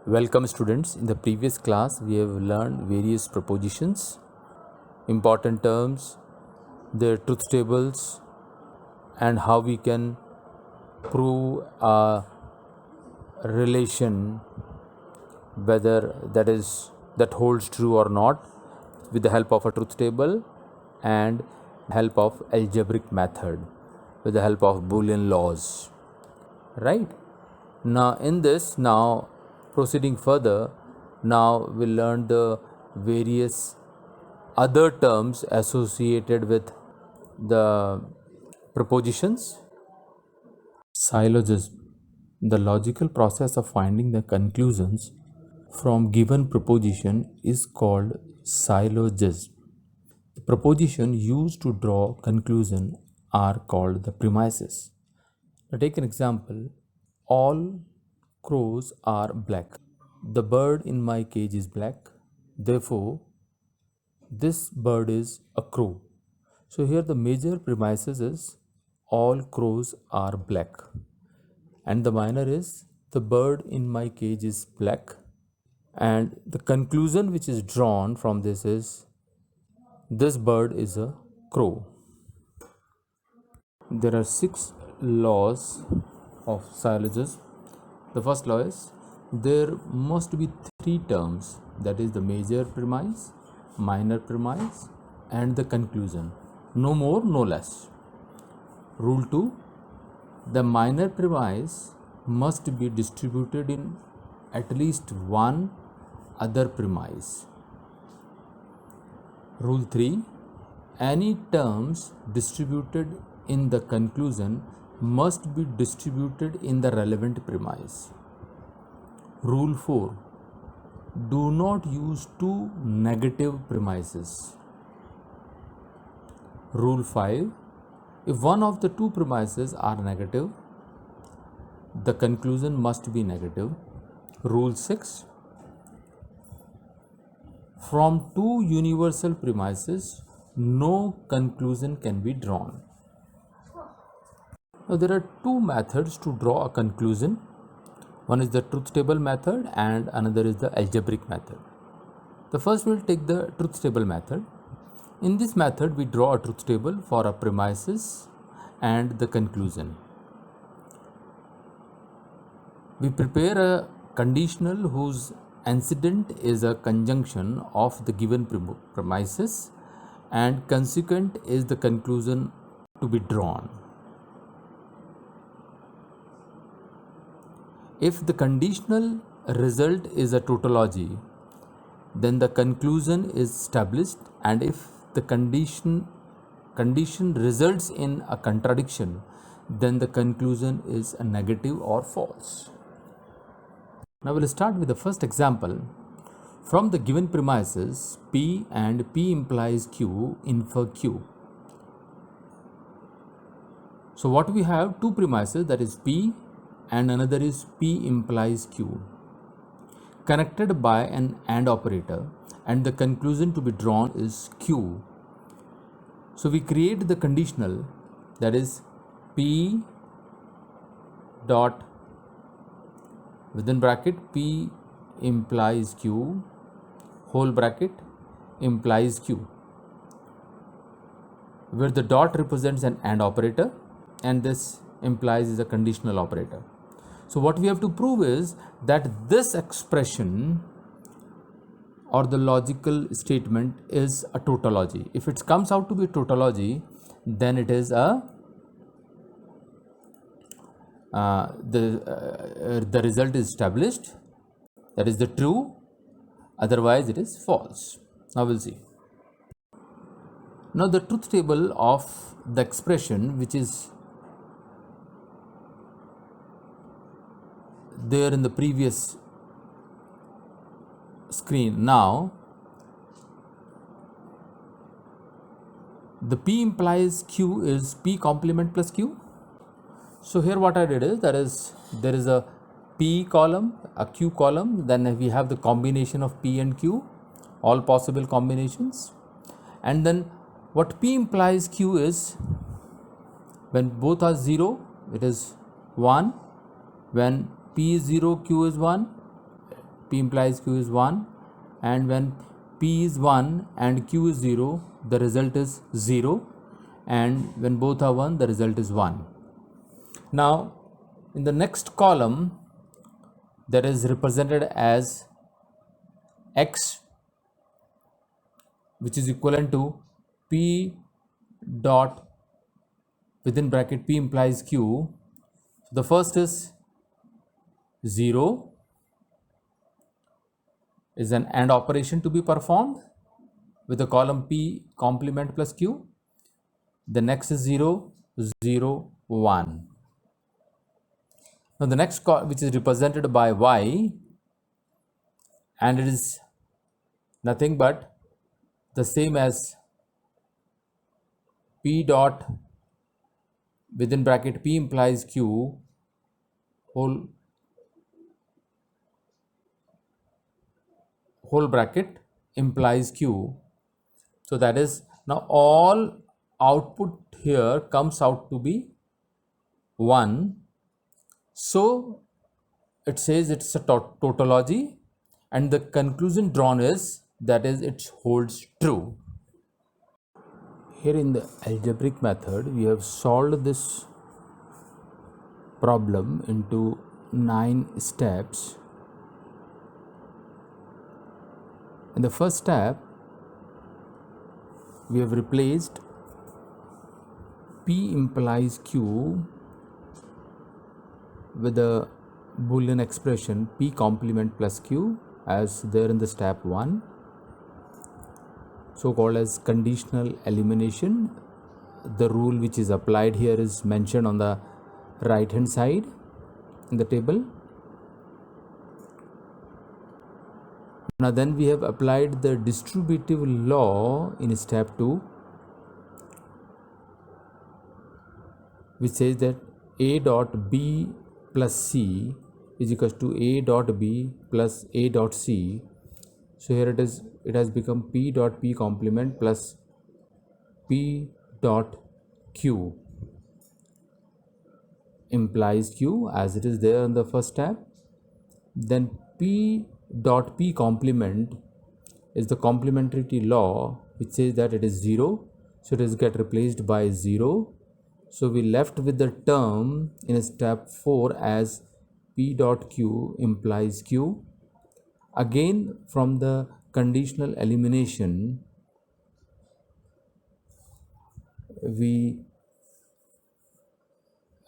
Welcome students. In the previous class we have learned various propositions, important terms, their truth tables, and how we can prove a relation whether that holds true or not with the help of a truth table and help of algebraic method with the help of Boolean laws. Right? Now proceeding further, now we'll learn the various other terms associated with the propositions. Syllogism, the logical process of finding the conclusions from given proposition, is called syllogism. The proposition used to draw conclusion are called the premises. Now take an example. All crows are black. The bird in my cage is black. Therefore, this bird is a crow. So here the major premises is all crows are black. And the minor is the bird in my cage is black. And the conclusion which is drawn from this is this bird is a crow. There are 6 laws of syllogism. The first law is there must be 3 terms, that is the major premise, minor premise, and the conclusion. No more, no less. Rule 2, the minor premise must be distributed in at least one other premise. Rule 3, any terms distributed in the conclusion must be distributed in the relevant premise. Rule 4, do not use two negative premises. Rule 5, if one of the two premises are negative, the conclusion must be negative. Rule 6, from two universal premises, no conclusion can be drawn. Now there are two methods to draw a conclusion. One is the truth table method and another is the algebraic method. The first we'll take the truth table method. In this method we draw a truth table for a premises and the conclusion. We prepare a conditional whose antecedent is a conjunction of the given premises and consequent is the conclusion to be drawn. If the conditional result is a tautology, then the conclusion is established, and if the condition results in a contradiction, then the conclusion is a negative or false. Now we'll start with the first example. From the given premises P and P implies Q, infer Q. So what we have, two premises, that is P and another is P implies Q, connected by an AND operator, and the conclusion to be drawn is Q. So we create the conditional, that is P dot within bracket P implies Q whole bracket implies Q, where the dot represents an AND operator and this implies is a conditional operator. So what we have to prove is that this expression or the logical statement is a tautology. If it comes out to be a tautology, then it is the result is established, that is the true, otherwise it is false. Now we'll see. Now the truth table of the expression which is there in the previous screen. Now the P implies Q is P complement plus Q. So here what I did is, there is a P column, a Q column, then we have the combination of P and Q, all possible combinations, and then what P implies Q is, when both are 0 it is 1, when P is 0 Q is 1, P implies Q is 1, and when P is 1 and Q is 0, the result is 0, and when both are 1, the result is 1. Now, in the next column, that is represented as X, which is equivalent to P dot within bracket P implies Q. The first is 0, is an AND operation to be performed with the column P complement plus Q. The next is 0, 0, 1. Now the next which is represented by Y, and it is nothing but the same as P dot within bracket P implies Q whole bracket implies Q. So that is, now all output here comes out to be 1. So it says it's a tautology, and the conclusion drawn is that is it holds true. Here in the algebraic method, we have solved this problem into 9 steps. In the first step, we have replaced P implies Q with the Boolean expression P complement plus Q as there in the step 1, so called as conditional elimination. The rule which is applied here is mentioned on the right hand side in the table. Now then we have applied the distributive law in step 2, which says that A dot B plus C is equals to A dot B plus A dot C. So here it has become P dot P complement plus P dot Q implies Q as it is there in the first step. Then P dot P complement is the complementarity law which says that it is 0, so it is get replaced by 0. So we left with the term in step 4 as P dot Q implies Q. Again, from the conditional elimination, we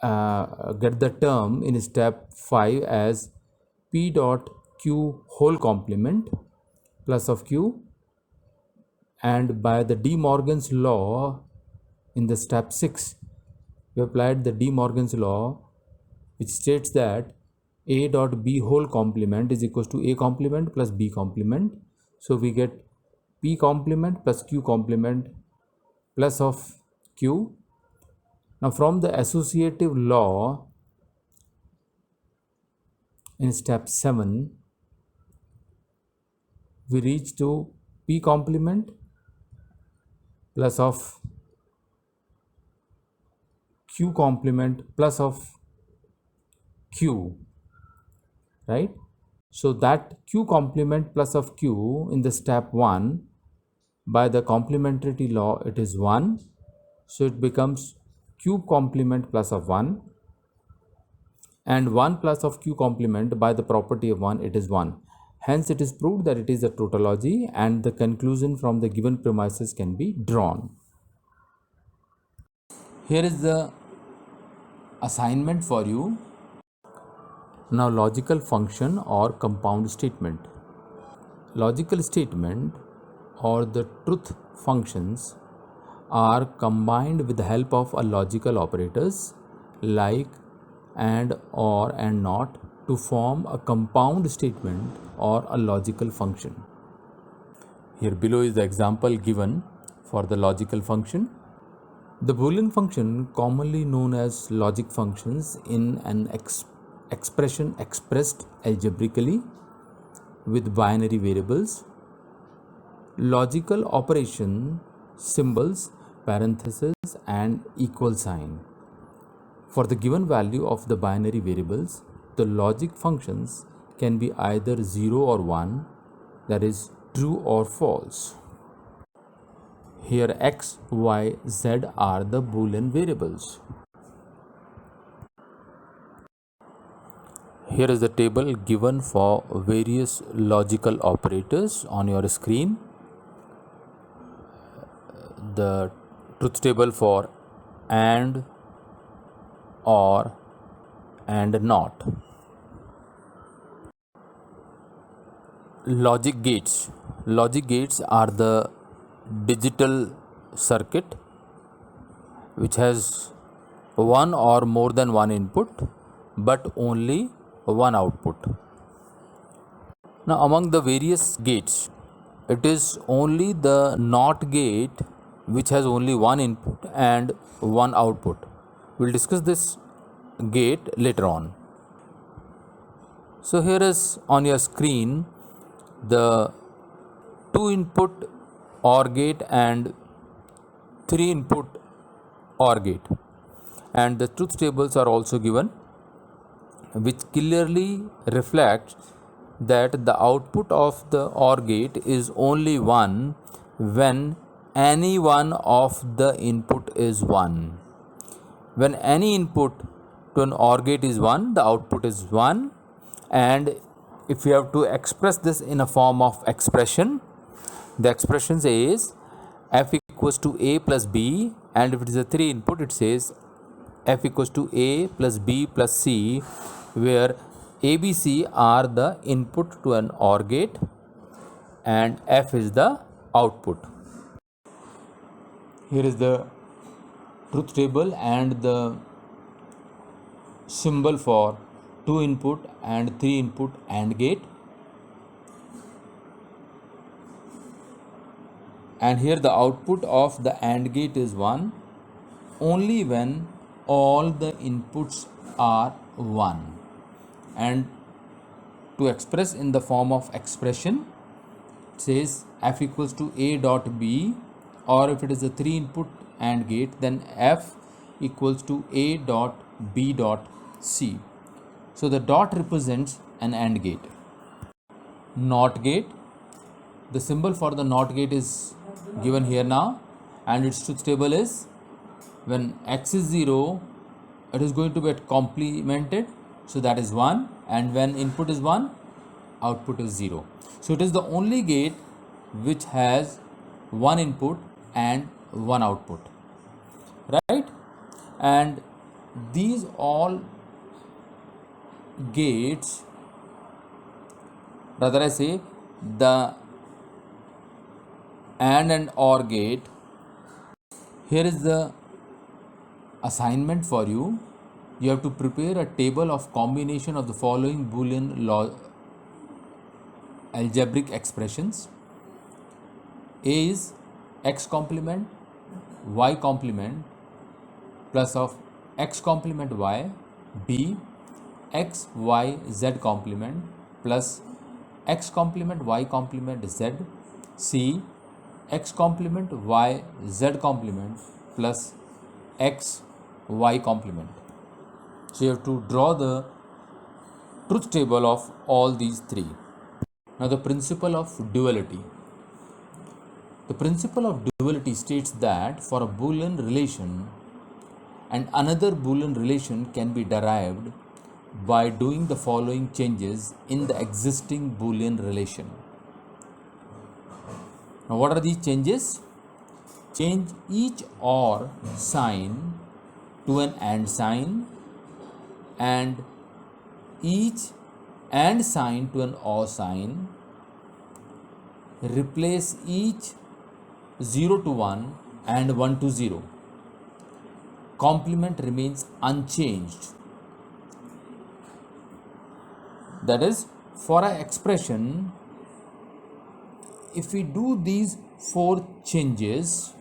get the term in step 5 as P dot Q whole complement plus of Q, and by the De Morgan's law in the step 6, we applied the De Morgan's law which states that A dot B whole complement is equals to A complement plus B complement. So we get P complement plus Q complement plus of Q. Now from the associative law in step 7, we reach to P complement plus of Q complement plus of Q, right? So that Q complement plus of Q in the step 1, by the complementarity law it is 1, so it becomes Q complement plus of 1, and 1 plus of Q complement by the property of 1 it is 1. Hence it is proved that it is a tautology, and the conclusion from the given premises can be drawn. Here is the assignment for you. Now logical function or compound statement. Logical statement or the truth functions are combined with the help of a logical operators like and, or, and not to form a compound statement or a logical function. Here below is the example given for the logical function. The Boolean function, commonly known as logic functions, in an expression expressed algebraically with binary variables, logical operation, symbols, parentheses and equal sign. For the given value of the binary variables, the logic functions can be either 0 or 1, that is true or false. Here x, y, z are the Boolean variables. Here is the table given for various logical operators on your screen. The truth table for and, or, and not. Logic gates. Logic gates are the digital circuit which has one or more than one input but only one output. Now, among the various gates, it is only the NOT gate which has only one input and one output. We'll discuss this gate later on. So here is on your screen the 2 input OR gate and 3 input OR gate, and the truth tables are also given, which clearly reflects that the output of the OR gate is only 1 when any one of the input is 1. When any input to an OR gate is 1, the output is 1. And if you have to express this in a form of expression, the expression says f equals to a plus b, and if it is a 3 input, it says f equals to a plus b plus c, where a, b, c are the input to an OR gate and f is the output. Here is the truth table and the symbol for 2 input and 3 input AND gate. And here the output of the AND gate is 1 only when all the inputs are 1. And to express in the form of expression, it says f equals to a dot b, or if it is a 3 input AND gate, then f equals to a dot b dot c. So the dot represents an AND gate. NOT gate. The symbol for the NOT gate is given here now, and its truth table is when x is 0, it is going to get complemented, so that is 1, and when input is 1, output is 0. So it is the only gate which has one input and one output, right? And these all gates, rather I say the and OR gate, here is the assignment for you. You have to prepare a table of combination of the following Boolean algebraic expressions. A is x complement y complement plus of x complement y. B, x y z complement plus x complement y complement z. C, x complement y z complement plus x y complement. So you have to draw the truth table of all these three. Now the principle of duality. The principle of duality states that for a Boolean relation, and another Boolean relation can be derived by doing the following changes in the existing Boolean relation. Now what are these changes? Change each OR sign to an AND sign, and each AND sign to an OR sign. Replace each 0 to 1 and 1 to 0. Complement remains unchanged. That is, for an expression, if we do these 4 changes,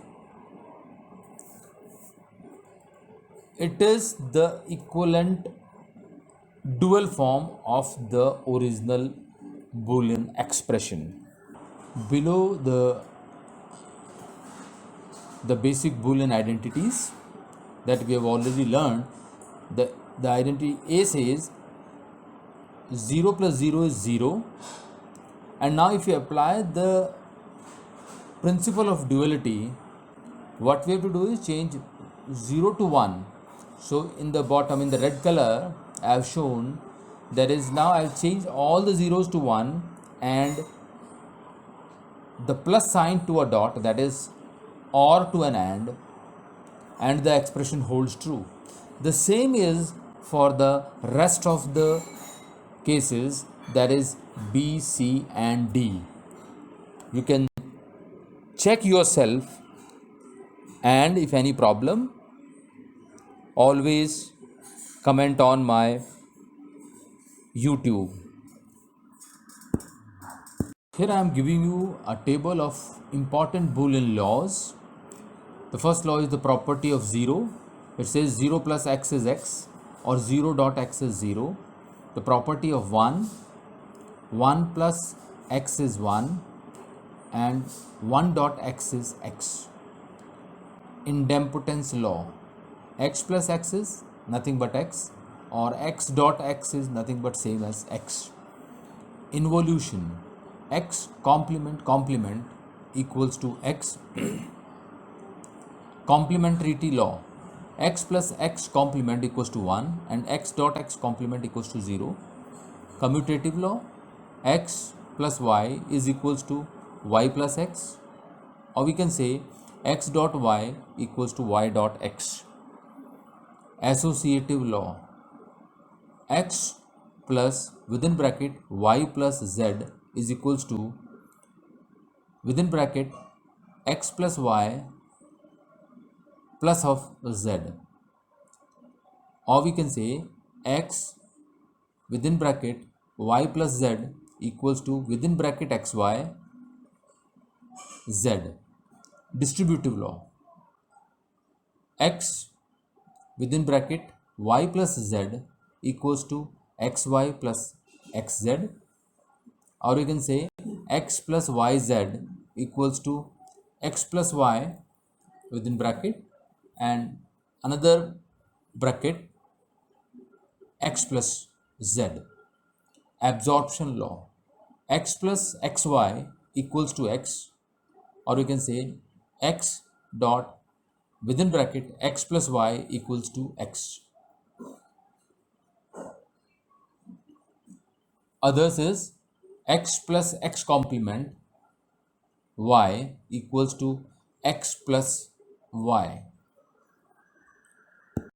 it is the equivalent dual form of the original Boolean expression. Below the basic Boolean identities that we have already learned, the identity A says 0 plus 0 is 0. And now if you apply the principle of duality, what we have to do is change 0 to 1. So in the bottom, in the red color, I have shown there is now I have changed all the zeros to 1 and the plus sign to a dot, that is or to an and the expression holds true. The same is for the rest of the cases, that is B, C and D. You can check yourself, and if any problem, always comment on my YouTube. Here I am giving you a table of important Boolean laws. The first law is the property of 0. It says 0 plus x is x or 0 dot x is 0. The property of 1, 1 plus x is 1 and 1 dot x is x. Idempotence law, x plus x is nothing but x or x dot x is nothing but same as x. Involution, x complement equals to x. Complementarity law, x plus x complement equals to 1 and x dot x complement equals to 0. Commutative law, x plus y is equals to y plus x, or we can say x dot y equals to y dot x. Associative law, x plus within bracket y plus z is equals to within bracket x plus y plus of z, or we can say x within bracket y plus z equals to within bracket xy z. Distributive law, x within bracket y plus z equals to xy plus xz, or we can say x plus yz equals to x plus y within bracket and another bracket x plus z. Absorption law, x plus xy equals to x, or we can say x dot within bracket x plus y equals to x. Others is x plus x complement y equals to x plus y.